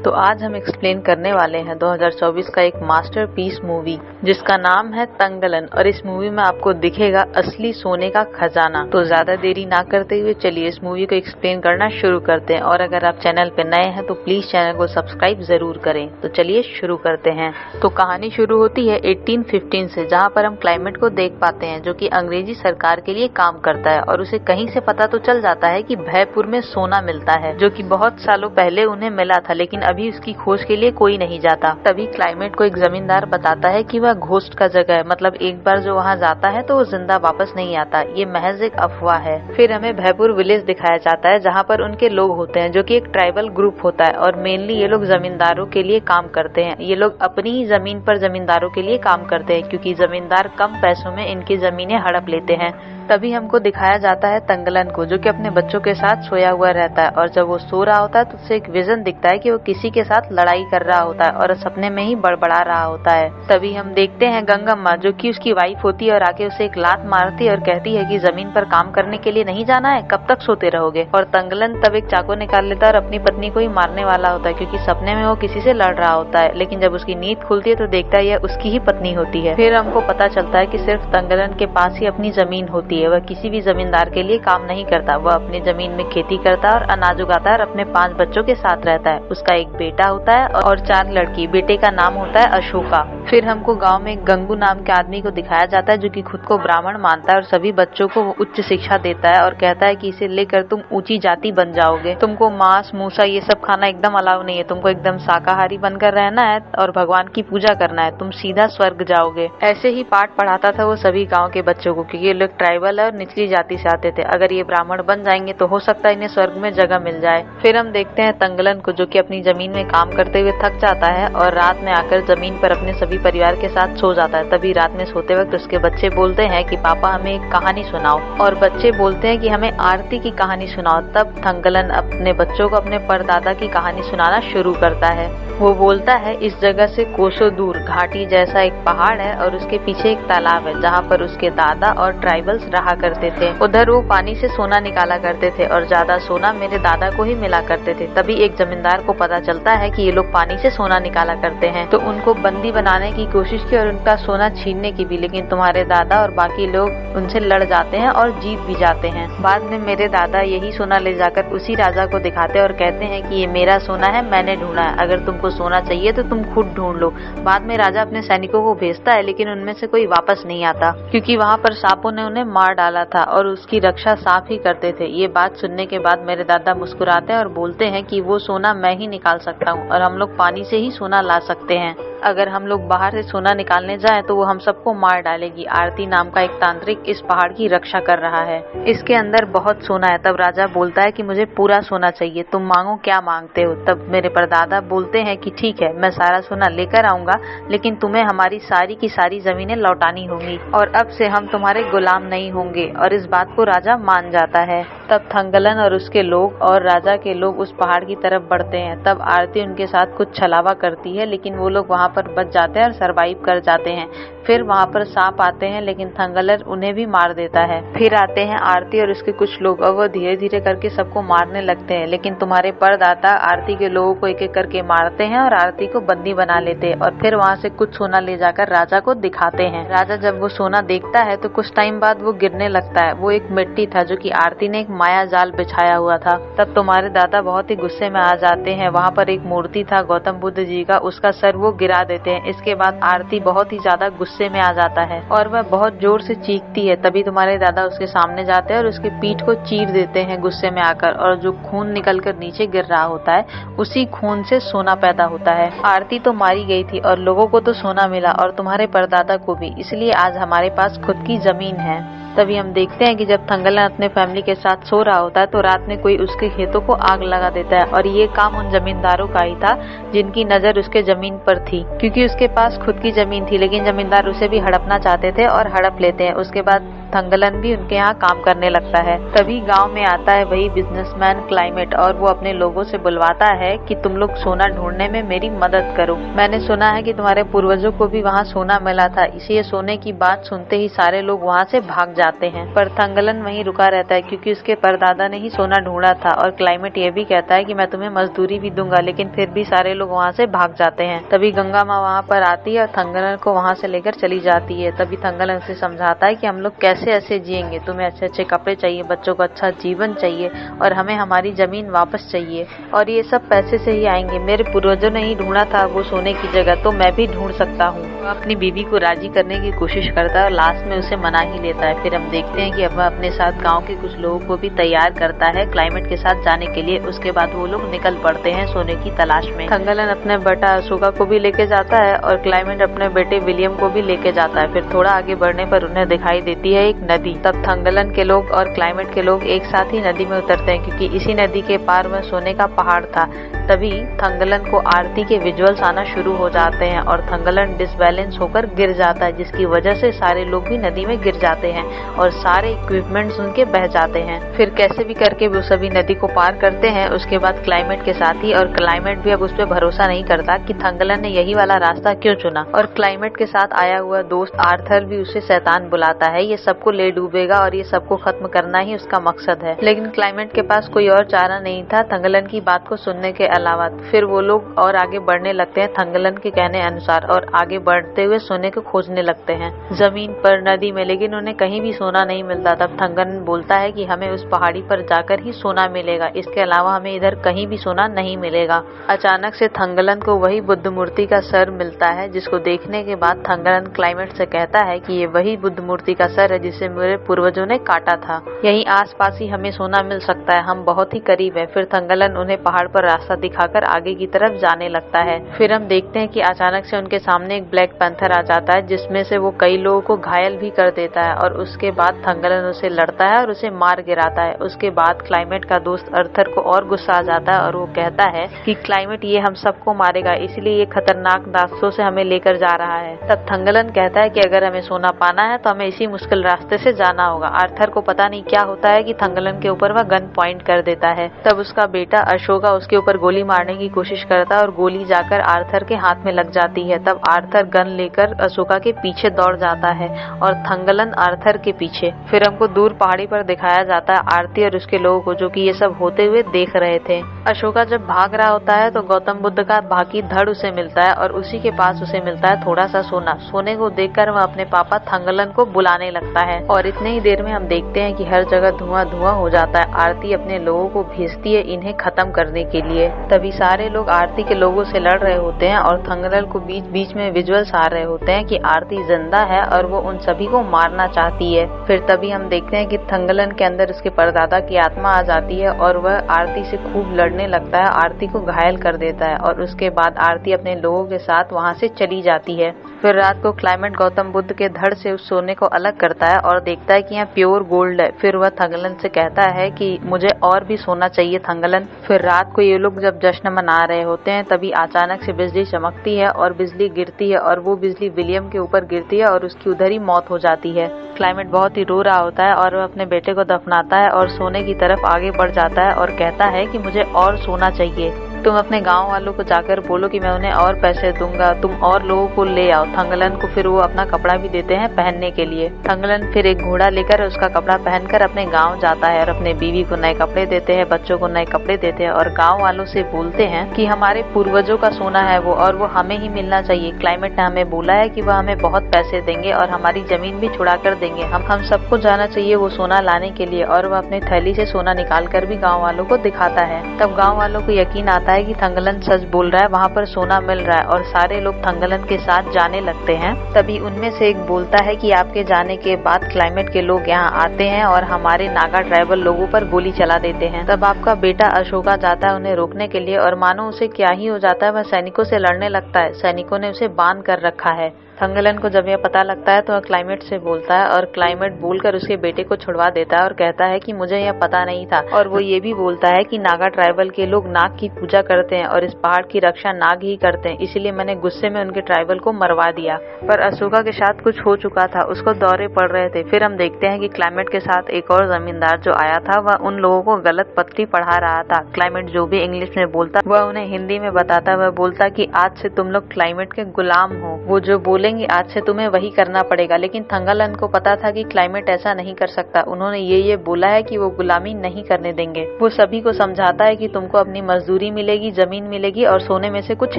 तो आज हम एक्सप्लेन करने वाले हैं 2024 का एक मास्टरपीस मूवी जिसका नाम है तंगलन। और इस मूवी में आपको दिखेगा असली सोने का खजाना। तो ज्यादा देरी ना करते हुए चलिए इस मूवी को एक्सप्लेन करना शुरू करते हैं। और अगर आप चैनल पे नए हैं तो प्लीज चैनल को सब्सक्राइब जरूर करें। तो चलिए शुरू करते हैं। तो कहानी शुरू होती है 1815 से, जहाँ पर हम क्लाइमेट को देख पाते हैं जो कि अंग्रेजी सरकार के लिए काम करता है। और उसे कहीं से पता तो चल जाता है कि भयपुर में सोना मिलता है, जो कि बहुत सालों पहले उन्हें मिला था, लेकिन अभी उसकी खोज के लिए कोई नहीं जाता। तभी क्लाइमेट को एक जमींदार बताता है कि वह घोस्ट का जगह है, मतलब एक बार जो वहाँ जाता है तो वो जिंदा वापस नहीं आता, ये महज एक अफवाह है। फिर हमें भयपुर विलेज दिखाया जाता है जहाँ पर उनके लोग होते हैं, जो कि एक ट्राइबल ग्रुप होता है। और मेनली ये लोग जमींदारों के लिए काम करते हैं। ये लोग अपनी ही जमीन पर जमींदारों के लिए काम करते हैं, क्योंकि जमींदार कम पैसों में इनकी जमीनें हड़प लेते हैं। तभी हमको दिखाया जाता है तंगलन को, जो कि अपने बच्चों के साथ सोया हुआ रहता है। और जब वो सो रहा होता है तो उसे एक विजन दिखता है कि वो किसी के साथ लड़ाई कर रहा होता है और सपने में ही बड़बड़ा रहा होता है। तभी हम देखते हैं गंगम्मा, जो कि उसकी वाइफ होती है, और आके उसे एक लात मारती है और कहती है कि जमीन पर काम करने के लिए नहीं जाना है, कब तक सोते रहोगे। और तंगलन तब एक चाकू निकाल लेता है और अपनी पत्नी को ही मारने वाला होता है, क्योंकि सपने में वो किसी से लड़ रहा होता है। लेकिन जब उसकी नींद खुलती है तो देखता है यह उसकी ही पत्नी होती है। फिर हमको पता चलता है कि सिर्फ तंगलन के पास ही अपनी जमीन होती है। वह किसी भी जमींदार के लिए काम नहीं करता। वह अपनी जमीन में खेती करता है और अनाज उगाता है और अपने 5 बच्चों के साथ रहता है। उसका एक बेटा होता है और 4 लड़की। बेटे का नाम होता है अशोका। फिर हमको गांव में गंगू नाम के आदमी को दिखाया जाता है, जो कि खुद को ब्राह्मण मानता है और सभी बच्चों को उच्च शिक्षा देता है और कहता है कि इसे लेकर तुम ऊंची जाति बन जाओगे। तुमको मांस मूसा ये सब खाना एकदम अलाउ नहीं है। तुमको एकदम शाकाहारी बनकर रहना है और भगवान की पूजा करना है। तुम सीधा स्वर्ग जाओगे। ऐसे ही पाठ पढ़ाता था वो सभी गाँव के बच्चों को, क्योंकि ये लोग ट्राइबल और निचली जाति से आते थे। अगर ये ब्राह्मण बन जाएंगे तो हो सकता है इन्हें स्वर्ग में जगह मिल जाए। फिर हम देखते हैं तंगलन को, जो कि अपनी जमीन में काम करते हुए थक जाता है और रात में आकर जमीन पर अपने सभी परिवार के साथ सो जाता है। तभी रात में सोते वक्त उसके बच्चे बोलते हैं कि पापा हमें एक कहानी सुनाओ। और बच्चे बोलते हैं कि हमें आरती की कहानी सुनाओ। तब तंगलन अपने बच्चों को अपने परदादा की कहानी सुनाना शुरू करता है। वो बोलता है इस जगह से कोसों दूर घाटी जैसा एक पहाड़ है और उसके पीछे एक तालाब है, जहाँ पर उसके दादा और ट्राइबल्स रहा करते थे। उधर वो पानी से सोना निकाला करते थे और ज्यादा सोना मेरे दादा को ही मिला करते थे। तभी एक जमींदार को पता चलता है कि ये लोग पानी से सोना निकाला करते हैं, तो उनको बंदी बनाने की कोशिश की और उनका सोना छीनने की भी। लेकिन तुम्हारे दादा और बाकी लोग उनसे लड़ जाते हैं और जीत भी जाते हैं। बाद में मेरे दादा यही सोना ले जाकर उसी राजा को दिखाते हैं और कहते हैं कि ये मेरा सोना है, मैंने ढूंढा है, अगर तुमको सोना चाहिए तो तुम खुद ढूंढ लो। बाद में राजा अपने सैनिकों को भेजता है, लेकिन उनमें से कोई वापस नहीं आता, क्योंकि वहाँ पर सांपों ने उन्हें मार डाला था और उसकी रक्षा सांप ही करते थे। ये बात सुनने के बाद मेरे दादा मुस्कुराते हैं और बोलते हैं कि वो सोना मैं ही निकाल सकता हूँ और हम लोग पानी से ही सोना ला सकते हैं। अगर हम लोग बाहर से सोना निकालने जाएं तो वो हम सबको मार डालेगी। आरती नाम का एक तांत्रिक इस पहाड़ की रक्षा कर रहा है। इसके अंदर बहुत सोना है। तब राजा बोलता है कि मुझे पूरा सोना चाहिए, तुम मांगो क्या मांगते हो। तब मेरे परदादा बोलते हैं कि ठीक है, मैं सारा सोना लेकर आऊंगा, लेकिन तुम्हें हमारी सारी की सारी जमीनें लौटानी होंगी और अब से हम तुम्हारे गुलाम नहीं होंगे। और इस बात को राजा मान जाता है। तब तंगलन और उसके लोग और राजा के लोग उस पहाड़ की तरफ बढ़ते हैं। तब आरती उनके साथ कुछ छलावा करती है, लेकिन वो लोग वहाँ पर बच जाते हैं और सरवाइव कर जाते हैं। फिर वहाँ पर सांप आते हैं, लेकिन तंगलन उन्हें भी मार देता है। फिर आते हैं आरती और उसके कुछ लोग, और वो धीरे धीरे करके सबको मारने लगते हैं। लेकिन तुम्हारे परदाता आरती के लोगों को एक एक करके मारते हैं और आरती को बंदी बना लेते हैं। और फिर वहाँ से कुछ सोना ले जाकर राजा को दिखाते हैं। राजा जब वो सोना देखता है तो कुछ टाइम बाद वो गिरने लगता है। वो एक मिट्टी था, जो कि आरती ने एक माया जाल बिछाया हुआ था। तब तुम्हारे दादा बहुत ही गुस्से में आ जाते हैं। वहाँ पर एक मूर्ति था गौतम बुद्ध जी का, उसका सर वो गिरा देते हैं। इसके बाद आरती बहुत ही ज्यादा गुस्से में आ जाता है और वह बहुत जोर से चीखती है। तभी तुम्हारे दादा उसके सामने जाते हैं और उसकी पीठ को चीर देते हैं गुस्से में आकर, और जो खून निकलकर नीचे गिर रहा होता है उसी खून से सोना पैदा होता है। आरती तो मारी गई थी और लोगों को तो सोना मिला और तुम्हारे परदादा को भी, इसलिए आज हमारे पास खुद की जमीन है। तभी हम देखते हैं कि जब तंगलन अपने फैमिली के साथ सो रहा होता है तो रात में कोई उसके खेतों को आग लगा देता है। और ये काम उन जमींदारों का ही था जिनकी नजर उसके जमीन पर थी, क्योंकि उसके पास खुद की जमीन थी। लेकिन जमींदार उसे भी हड़पना चाहते थे और हड़प लेते हैं। उसके बाद तंगलन भी उनके यहाँ काम करने लगता है। तभी गांव में आता है वही बिजनेसमैन क्लाइमेट, और वो अपने लोगों से बुलवाता है कि तुम लोग सोना ढूंढने में मेरी मदद करो। मैंने सुना है कि तुम्हारे पूर्वजों को भी वहाँ सोना मिला था। इसी सोने की बात सुनते ही सारे लोग वहाँ से भाग जाते हैं। पर थंगलन वहीं रुका रहता है क्योंकि उसके परदादा ने ही सोना ढूंढा था और क्लाइमेट ये भी कहता है कि मैं तुम्हें मजदूरी भी दूंगा, लेकिन फिर भी सारे लोग वहाँ से भाग जाते हैं। तभी गंगा माँ वहाँ पर आती है और थंगलन को वहाँ से लेकर चली जाती है। तभी थंगलन उसे समझाता है कि हम लोग कैसे ऐसे जिएंगे, तुम्हें अच्छे अच्छे कपड़े चाहिए, बच्चों को अच्छा जीवन चाहिए और हमें हमारी जमीन वापस चाहिए और ये सब पैसे से ही आएंगे। मेरे पूर्वजों ने ही ढूंढा था वो सोने की जगह, तो मैं भी ढूंढ सकता हूँ। वो अपनी बीवी को राजी करने की कोशिश करता है और लास्ट में उसे मना ही लेता है। फिर हम देखते हैं कि अब वह अपने साथ गांव के कुछ लोगों को भी तैयार करता है क्लाइमेट के साथ जाने के लिए। उसके बाद वो लोग निकल पड़ते हैं सोने की तलाश में। थंगलन अपने बेटा अशोका को भी लेके जाता है और क्लाइमेट अपने बेटे विलियम को भी लेके जाता है। फिर थोड़ा आगे बढ़ने पर उन्हें दिखाई देती है एक नदी। तब थंगलन के लोग और क्लाइमेट के लोग एक साथ ही नदी में उतरते हैं क्योंकि इसी नदी के पार में सोने का पहाड़ था। तभी थंगलन को आरती के विजुअल्स आना शुरू हो जाते हैं और थंगलन डिसबैलेंस होकर गिर जाता है, जिसकी वजह से सारे लोग भी नदी में गिर जाते हैं और सारे इक्विपमेंट्स उनके बह जाते हैं। फिर कैसे भी करके वो सभी नदी को पार करते हैं। उसके बाद क्लाइमेट के साथ ही, और क्लाइमेट भी अब उस पर भरोसा नहीं करता कि थंगलन ने यही वाला रास्ता क्यों चुना, और क्लाइमेट के साथ आया हुआ दोस्त आर्थर भी उसे शैतान बुलाता है। ये सबको ले डूबेगा और ये सबको खत्म करना ही उसका मकसद है। लेकिन क्लाइमेट के पास कोई और चारा नहीं था थंगलन की बात को सुनने के अलावा। फिर वो लोग और आगे बढ़ने लगते हैं थंगलन के कहने अनुसार और आगे बढ़ते हुए सोने को खोजने लगते हैं जमीन पर, नदी में, लेकिन उन्हें कहीं भी सोना नहीं मिलता। तब थंगलन बोलता है कि हमें उस पहाड़ी पर जाकर ही सोना मिलेगा, इसके अलावा हमें इधर कहीं भी सोना नहीं मिलेगा। अचानक से थंगलन को वही बुद्ध मूर्ति का सर मिलता है, जिसको देखने के बाद थंगलन क्लाइमेट से कहता है कि ये वही बुद्ध मूर्ति का सर है जिसे मेरे पूर्वजों ने काटा था। यहीं आसपास ही हमें सोना मिल सकता है, हम बहुत ही करीब है। फिर थंगलन उन्हें पहाड़ पर रास्ता दिखाकर आगे की तरफ जाने लगता है। फिर हम देखते हैं कि अचानक से उनके सामने एक ब्लैक पैंथर आ जाता है, जिसमें से वो कई लोगों को घायल भी कर देता है और उसके बाद थंगलन उसे लड़ता है और उसे मार गिराता है। उसके बाद क्लाइमेट का दोस्त अर्थर को और गुस्सा आ जाता है और वो कहता है कि क्लाइमेट ये हम सबको मारेगा, इसलिए ये खतरनाक रास्तों से हमें लेकर जा रहा है। तब थंगलन कहता है कि अगर हमें सोना पाना है तो हमें इसी मुश्किल रास्ते से जाना होगा। आर्थर को पता नहीं क्या होता है कि थंगलन के ऊपर वह गन पॉइंट कर देता है। तब उसका बेटा अशोका उसके ऊपर गोली मारने की कोशिश करता है और गोली जाकर आर्थर के हाथ में लग जाती है। तब आर्थर गन लेकर अशोका के पीछे दौड़ जाता है और थंगलन आर्थर के पीछे। फिर हमको दूर पहाड़ी पर दिखाया जाता है आरती और उसके लोगों को, जो कि ये सब होते हुए देख रहे थे। अशोका जब भाग रहा होता है तो गौतम बुद्ध का बाकी धड़ उसे मिलता है और उसी के पास उसे मिलता है थोड़ा सा सोना। सोने को देखकर वह अपने पापा थंगलन को बुलाने लगता है और इतने ही देर में हम देखते हैं कि हर जगह धुआं धुआं हो जाता है। आरती अपने लोगों को भेजती है इन्हें खत्म करने के लिए। तभी सारे लोग आरती के लोगों से लड़ रहे होते हैं और थंगलन को बीच बीच में विजुअल्स आ रहे होते हैं कि आरती जिंदा है और वो उन सभी को मारना चाहती है। फिर तभी हम देखते हैं कि थंगलन के अंदर उसके परदादा की आत्मा आ जाती है और वह आरती से खूब लड़ने लगता है, आरती को घायल कर देता है और उसके बाद आरती अपने लोगों के साथ वहाँ से चली जाती है। फिर रात को क्लाइमेट गौतम बुद्ध के धड़ से उस सोने को अलग करता है और देखता है कि यहाँ प्योर गोल्ड है। फिर वह थंगलन से कहता है कि मुझे और भी सोना चाहिए थंगलन। फिर रात को ये लोग जब जश्न मना रहे होते हैं तभी अचानक से बिजली चमकती है और बिजली गिरती है और वो बिजली विलियम के ऊपर गिरती है और उसकी उधर ही मौत हो जाती है। क्लाइमेट बहुत ही रो रहा होता है और वह अपने बेटे को दफनाता है और सोने की तरफ आगे बढ़ जाता है और कहता है कि मुझे और सोना चाहिए। तुम अपने गांव वालों को जाकर बोलो कि मैं उन्हें और पैसे दूंगा, तुम और लोगों को ले आओ। थंगलन को फिर वो अपना कपड़ा भी देते हैं पहनने के लिए। थंगलन फिर एक घोड़ा लेकर उसका कपड़ा पहनकर अपने गांव जाता है और अपने बीवी को नए कपड़े देते हैं, बच्चों को नए कपड़े देते हैं और गांव वालों से बोलते हैं कि हमारे पूर्वजों का सोना है वो, और वो हमें ही मिलना चाहिए। क्लाइमेट ने हमें बोला है कि वह हमें बहुत पैसे देंगे और हमारी जमीन भी छुड़ा कर देंगे। हम सबको जाना चाहिए वो सोना लाने के लिए। और वह अपनी थैली से सोना निकाल कर भी गाँव वालों को दिखाता है। तब गाँव वालों को यकीन आता है कि थंगलन सच बोल रहा है, वहाँ पर सोना मिल रहा है और सारे लोग थंगलन के साथ जाने लगते हैं। तभी उनमें से एक बोलता है कि आपके जाने के बाद क्लाइमेट के लोग यहाँ आते हैं और हमारे नागा ट्राइबल लोगों पर गोली चला देते हैं। तब आपका बेटा अशोका जाता है उन्हें रोकने के लिए और मानो उसे क्या ही हो जाता है, वह सैनिकों से लड़ने लगता है। सैनिकों ने उसे बांध कर रखा है। थंगलन को जब यह पता लगता है तो वह क्लाइमेट से बोलता है और क्लाइमेट बोलकर उसके बेटे को छुड़वा देता है और कहता है कि मुझे यह पता नहीं था। और वो ये भी बोलता है कि नागा ट्राइबल के लोग नाग की पूजा करते हैं और इस पहाड़ की रक्षा नाग ही करते हैं, इसलिए मैंने गुस्से में उनके ट्राइबल को मरवा दिया। पर अशोका के साथ कुछ हो चुका था, उसको दौरे पड़ रहे थे। फिर हम देखते हैं कि क्लाइमेट के साथ एक और जमींदार जो आया था वह उन लोगों को गलत पत्री पढ़ा रहा था। क्लाइमेट जो भी इंग्लिश में बोलता वह उन्हें हिंदी में बताता। वह बोलता कि आज से तुम लोग क्लाइमेट के गुलाम हो, वो जो बोलेंगे बोलेंगे आज से तुम्हें वही करना पड़ेगा। लेकिन थंगालन को पता था कि क्लाइमेट ऐसा नहीं कर सकता। उन्होंने ये बोला है कि वो गुलामी नहीं करने देंगे। वो सभी को समझाता है कि तुमको अपनी मजदूरी मिलेगी, जमीन मिलेगी और सोने में से कुछ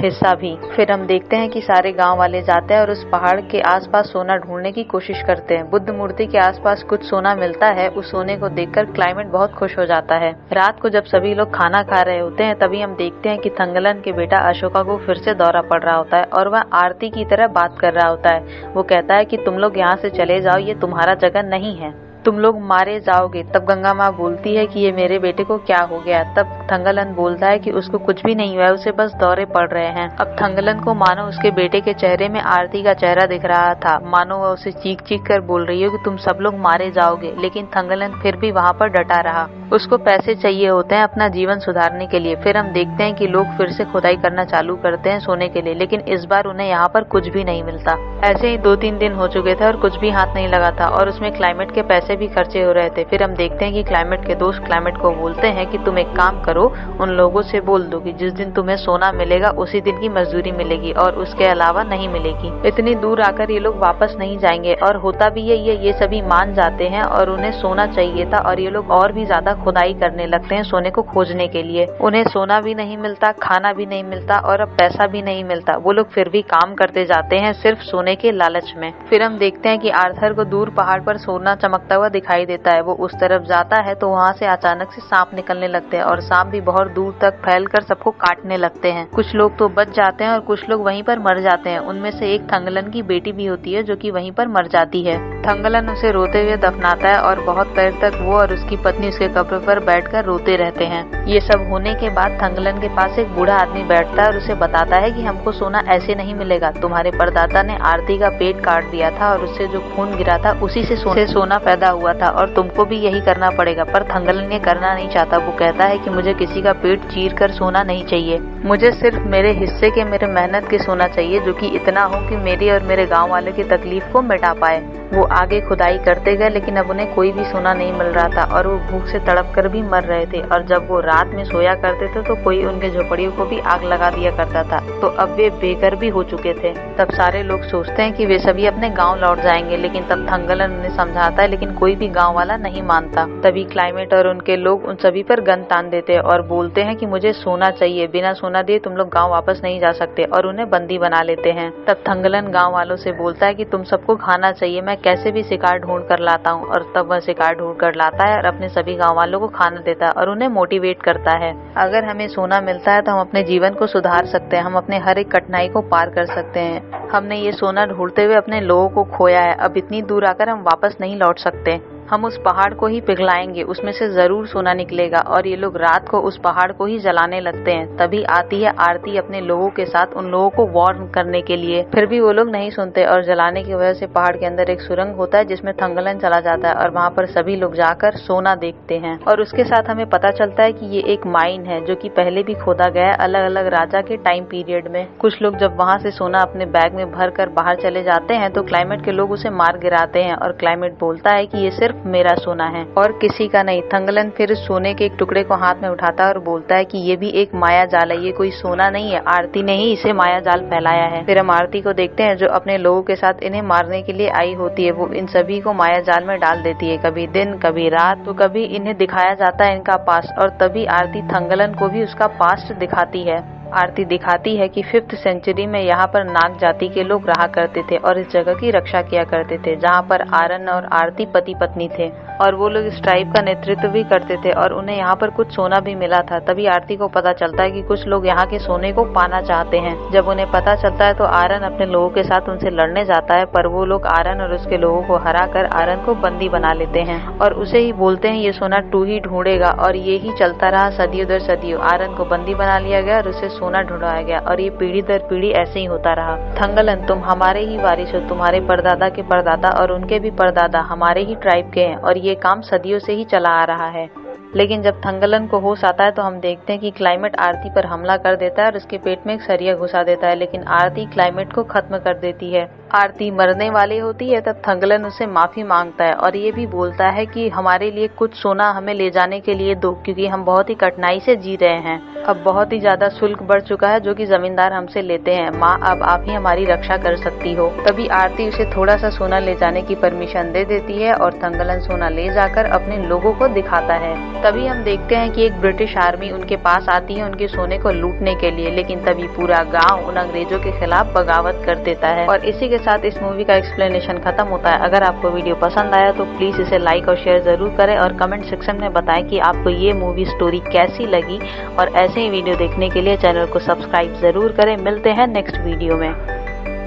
हिस्सा भी। फिर हम देखते हैं कि सारे गाँव वाले जाते हैं और उस पहाड़ के आसपास सोना ढूंढने की कोशिश करते हैं। बुद्ध मूर्ति के आसपास कुछ सोना मिलता है। उस सोने को देखकर क्लाइमेट बहुत खुश हो जाता है। रात को जब सभी लोग खाना खा रहे होते हैं तभी हम देखते हैं कि थंगलन के बेटा अशोका को फिर से दौरा पड़ रहा होता है और वह आरती की तरह बात कर रहा होता है। वो कहता है कि तुम लोग यहाँ से चले जाओ, ये तुम्हारा जगह नहीं है, तुम लोग मारे जाओगे। तब गंगा माँ बोलती है कि ये मेरे बेटे को क्या हो गया। तब थंगलन बोलता है कि उसको कुछ भी नहीं हुआ है, उसे बस दौरे पड़ रहे हैं। अब थंगलन को मानो उसके बेटे के चेहरे में आरती का चेहरा दिख रहा था, मानो वह उसे चीख चीख कर बोल रही हो कि तुम सब लोग मारे जाओगे। लेकिन थंगलन फिर भी वहाँ पर डटा रहा। उसको पैसे चाहिए होते हैं अपना जीवन सुधारने के लिए। फिर हम देखते हैं कि लोग फिर से खुदाई करना चालू करते हैं सोने के लिए, लेकिन इस बार उन्हें यहाँ पर कुछ भी नहीं मिलता। ऐसे ही 2-3 दिन हो चुके थे और कुछ भी हाथ नहीं लगा था और उसमें क्लाइमेट के पैसे भी खर्चे हो रहे थे। फिर हम देखते हैं कि क्लाइमेट के दोस्त क्लाइमेट को बोलते हैं कि तुम एक काम करो, उन लोगों से बोल दो कि जिस दिन तुम्हें सोना मिलेगा उसी दिन की मजदूरी मिलेगी और उसके अलावा नहीं मिलेगी। इतनी दूर आकर ये लोग वापस नहीं जाएंगे और होता भी है ये सभी मान जाते हैं और उन्हें सोना चाहिए था और ये लोग और भी ज्यादा खुदाई करने लगते हैं सोने को खोजने के लिए। उन्हें सोना भी नहीं मिलता, खाना भी नहीं मिलता और अब पैसा भी नहीं मिलता। वो लोग फिर भी काम करते जाते हैं सिर्फ सोने के लालच में। फिर हम देखते हैं कि आर्थर को दूर पहाड़ पर सोना चमकता हुआ दिखाई देता है। वो उस तरफ जाता है तो वहाँ से अचानक से सांप निकलने लगते हैं और सांप भी बहुत दूर तक फैलकर सबको काटने लगते हैं। कुछ लोग तो बच जाते हैं और कुछ लोग वहीं पर मर जाते हैं। उनमें से एक थंगलन की बेटी भी होती है जो कि वहीं पर मर जाती है। थंगलन उसे रोते हुए दफनाता है और बहुत देर तक वो और उसकी पत्नी उसके कब्र पर बैठकर रोते रहते हैं। ये सब होने के बाद थंगलन के पास एक बूढ़ा आदमी बैठता है और उसे बताता है कि हमको सोना ऐसे नहीं मिलेगा। तुम्हारे परदादा ने आरती का पेट काट दिया था और उससे जो खून गिरा था उसी से सोना पैदा हुआ था और तुमको भी यही करना पड़ेगा। पर थंगलन ये करना नहीं चाहता। वो कहता है कि मुझे किसी का पेट चीर कर सोना नहीं चाहिए, मुझे सिर्फ मेरे हिस्से के, मेरे मेहनत के सोना चाहिए जो कि इतना हो कि मेरी और मेरे गाँव वाले की तकलीफ को मिटा पाए। वो आगे खुदाई करते गए लेकिन अब उन्हें कोई भी सोना नहीं मिल रहा था और वो भूख से तड़प कर भी मर रहे थे। और जब वो रात में सोया करते थे तो कोई उनके झोपड़ियों को भी आग लगा दिया करता था। तो अब वे बेघर भी हो चुके थे। तब सारे लोग सोचते हैं कि वे सभी अपने गांव लौट जाएंगे, लेकिन तब थंगलन उन्हें समझाता है लेकिन कोई भी गांव वाला नहीं मानता। तभी क्लाइमेट और उनके लोग उन सभी पर गन तान देते हैं और बोलते हैं कि मुझे सोना चाहिए, बिना सोना दिए तुम लोग गाँव वापस नहीं जा सकते और उन्हें बंदी बना लेते हैं। तब थंगलन गाँव वालों से बोलता है कि तुम सबको खाना चाहिए, मैं कैसे भी शिकार ढूंढ कर लाता हूँ। और तब वह शिकार ढूंढ कर लाता है और अपने सभी गाँव वालों को खाना देता है और उन्हें मोटिवेट करता है। अगर हमें सोना मिलता है तो हम अपने जीवन को सुधार सकते हैं, हम अपने हर एक कठिनाई को पार कर सकते हैं। हमने ये सोना ढूंढते हुए अपने लोगों को खोया है, अब इतनी दूर आकर हम वापस नहीं लौट सकते। हम उस पहाड़ को ही पिघलाएंगे, उसमें से जरूर सोना निकलेगा। और ये लोग रात को उस पहाड़ को ही जलाने लगते हैं। तभी आती है आरती अपने लोगों के साथ उन लोगों को वार्न करने के लिए। फिर भी वो लोग नहीं सुनते और जलाने की वजह से पहाड़ के अंदर एक सुरंग होता है जिसमें थंगलन चला जाता है और वहाँ पर सभी लोग जाकर सोना देखते हैं। और उसके साथ हमें पता चलता है कि ये एक माइन है जो कि पहले भी खोदा गया है अलग अलग राजा के टाइम पीरियड में। कुछ लोग जब वहाँ से सोना अपने बैग में भर कर बाहर चले जाते हैं तो क्लाइमेट के लोग उसे मार गिराते हैं और क्लाइमेट बोलता है कि ये सिर्फ मेरा सोना है और किसी का नहीं। थंगलन फिर उस सोने के एक टुकड़े को हाथ में उठाता है और बोलता है कि ये भी एक माया जाल है, ये कोई सोना नहीं है, आरती ने ही इसे माया जाल फैलाया है। फिर हम आरती को देखते हैं जो अपने लोगों के साथ इन्हें मारने के लिए आई होती है। वो इन सभी को माया जाल में डाल देती है, कभी दिन कभी रात, तो कभी इन्हें दिखाया जाता है इनका पास्ट। और तभी आरती थंगलन को भी उसका पास्ट दिखाती है। आरती दिखाती है कि 5th सेंचुरी में यहाँ पर नाग जाति के लोग रहा करते थे और इस जगह की रक्षा किया करते थे जहाँ पर आरन और आरती पति पत्नी थे और वो लोग इस ट्राइब का नेतृत्व भी करते थे और उन्हें यहाँ पर कुछ सोना भी मिला था। तभी आरती को पता चलता है कि कुछ लोग यहाँ के सोने को पाना चाहते हैं। जब उन्हें पता चलता है तो आरन अपने लोगों के साथ उनसे लड़ने जाता है, पर वो लोग आरन और उसके लोगों को हरा कर आरन को बंदी बना लेते हैं और उसे ही बोलते हैं ये सोना तू ही ढूंढेगा। और ये ही चलता रहा सदियों दर सदियों। आरन को बंदी बना लिया गया और उसे सोना ढूंढाया गया और ये पीढ़ी दर पीढ़ी ऐसे ही होता रहा। थंगलन तुम हमारे ही वारिस हो, तुम्हारे परदादा के परदादा और उनके भी परदादा हमारे ही ट्राइब के हैं और ये काम सदियों से ही चला आ रहा है। लेकिन जब थंगलन को होश आता है तो हम देखते हैं कि क्लाइमेट आरती पर हमला कर देता है और उसके पेट में एक सरिया घुसा देता है, लेकिन आरती क्लाइमेट को खत्म कर देती है। आरती मरने वाली होती है तब थंगलन उससे माफी मांगता है और ये भी बोलता है कि हमारे लिए कुछ सोना हमें ले जाने के लिए दो, क्योंकि हम बहुत ही कठिनाई से जी रहे हैं। अब बहुत ही ज्यादा शुल्क बढ़ चुका है जो कि जमींदार हमसे लेते हैं। माँ, अब आप ही हमारी रक्षा कर सकती हो। तभी आरती उसे थोड़ा सा सोना ले जाने की परमिशन दे देती है और थंगलन सोना ले जाकर अपने लोगों को दिखाता है। तभी हम देखते हैं कि एक ब्रिटिश आर्मी उनके पास आती है उनके सोने को लूटने के लिए, लेकिन तभी पूरा गाँव उन अंग्रेजों के खिलाफ बगावत कर देता है। और इसी के साथ इस मूवी का एक्सप्लेनेशन खत्म होता है। अगर आपको वीडियो पसंद आया तो प्लीज इसे लाइक और शेयर जरूर करें और कमेंट सेक्शन में बताएं कि आपको ये मूवी स्टोरी कैसी लगी। और ऐसे ही वीडियो देखने के लिए चैनल को सब्सक्राइब जरूर करें। मिलते हैं नेक्स्ट वीडियो में।